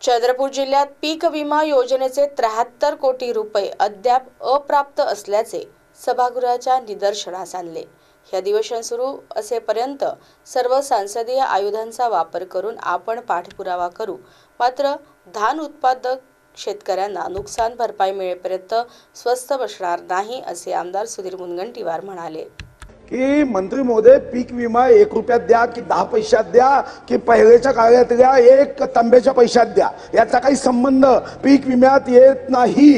चंद्रपूर जिल्ह्यात पीक विमा योजनेचे 73 कोटी रुपये अद्याप अप्राप्त असल्याचे सभागृहाच्या निदर्शनास आणले। हे अधिवेशन सुरू असेपर्यंत सर्व संसदीय आयुधांचा वापर करून आपण पाठपुरावा करू, मात्र धान उत्पादक शेतकऱ्यांना नुकसान भरपाई मिळेपर्यंत स्वस्थ बसणार नाही, असे आमदार सुधीर मुनगंटीवार म्हणाले। की मंत्री महोदय, पीक विमा 1 रुपयात द्या की 10 पैशात द्या की पहिल्याच्या काळात द्या, 1 तांब्याच्या पैशात द्या, याचा काही संबंध पीक विम्यात येत नाही।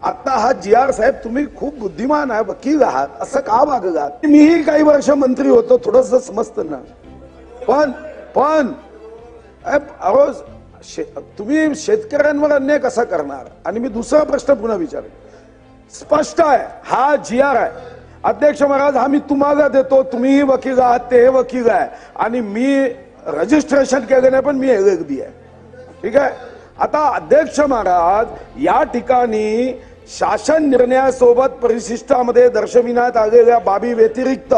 आता हा जी.आर. साहेब, तुम्ही खूप बुद्धिमान आहे, वकील आहात, असं का वागलात? मीही काही वर्ष मंत्री होतो, थोडस समजतं ना। पण तुम्ही शेतकऱ्यांवर अन्याय कसा करणार? आणि मी दुसरा प्रश्न पुन्हा विचारेन, स्पष्ट आहे हा जी.आर. आहे। अध्यक्ष महाराज, हा मी तुम्हाला देतो, तुम्हीही वकील आहात, ते वकील आहे, आणि मी रजिस्ट्रेशन केलं नाही, पण मी LLB आहे, ठीक आहे। आता अध्यक्ष महाराज, या ठिकाणी शासन निर्णयासोबत परिशिष्टामध्ये दर्शविण्यात आलेल्या बाबी व्यतिरिक्त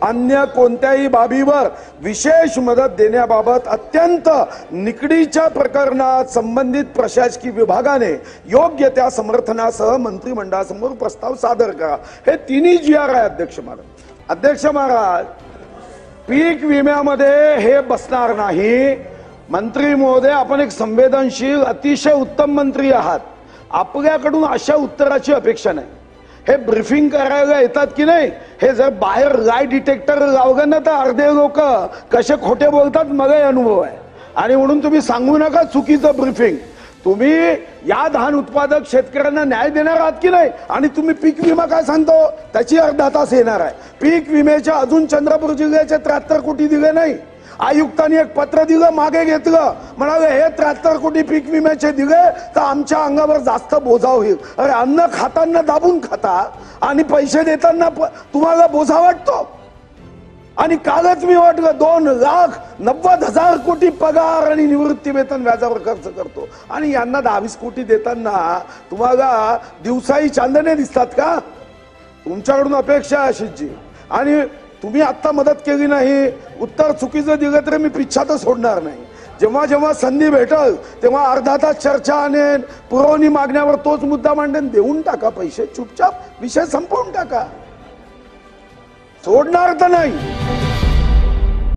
अन्य कोणत्याही बाबीवर विशेष मदत देण्याबाबत अत्यंत निकडीच्या प्रकरणात संबंधित प्रशासकीय विभागाने योग्य त्या समर्थनासह मंत्रिमंडळासमोर प्रस्ताव सादर करा। हे तिन्ही जी.आर. आहे अध्यक्ष महाराज। अध्यक्ष महाराज, पीक विम्यामध्ये हे बसणार नाही। मंत्री महोदय, आपण एक संवेदनशील अतिशय उत्तम मंत्री आहात, आपल्याकडून अशा उत्तराची अपेक्षा नाही। हे ब्रीफिंग करायला येतात की नाही, हे जर बाहेर लाय डिटेक्टर लावलं ना तर अर्धे लोक कसे खोटे बोलतात, मला अनुभव आहे, आणि म्हणून तुम्ही सांगू नका चुकीचं ब्रीफिंग। तुम्ही या धान उत्पादक शेतकऱ्यांना न्याय देणार आहात की नाही? आणि तुम्ही पीक विमा काय सांगतो त्याची अर्धा तास येणार आहे। पीक विम्याच्या अजून चंद्रपूर जिल्ह्याचे 73 कोटी दिले नाही। आयुक्तांनी एक पत्र दिलं, मागे घेतलं, म्हणाले हे 73 कोटी पीक विम्याचे दिले तर आमच्या अंगावर जास्त बोजा होईल। अरे, अन्न खाताना दाबून खाता आणि पैसे देताना तुम्हाला बोजा वाटतो? आणि कालच मी वाटलं 2,90,000 कोटी पगार आणि निवृत्ती वेतन व्याजावर खर्च करतो, आणि यांना 20 कोटी देताना तुम्हाला दिवसाही चांदणे दिसतात का? तुमच्याकडून अपेक्षा अशीच जी, आणि तुम्ही आता मदत केली नाही, उत्तर चुकीचं दिलं तर मी पिच्छा तर सोडणार नाही। जेव्हा जेव्हा संधी भेटल तेव्हा अर्धा तास चर्चा आणेन, पुरवणी मागण्यावर तोच मुद्दा मांडेन, देऊन टाका पैसे, चुपचाप विषय संपवून टाका, सोडणार तर नाही।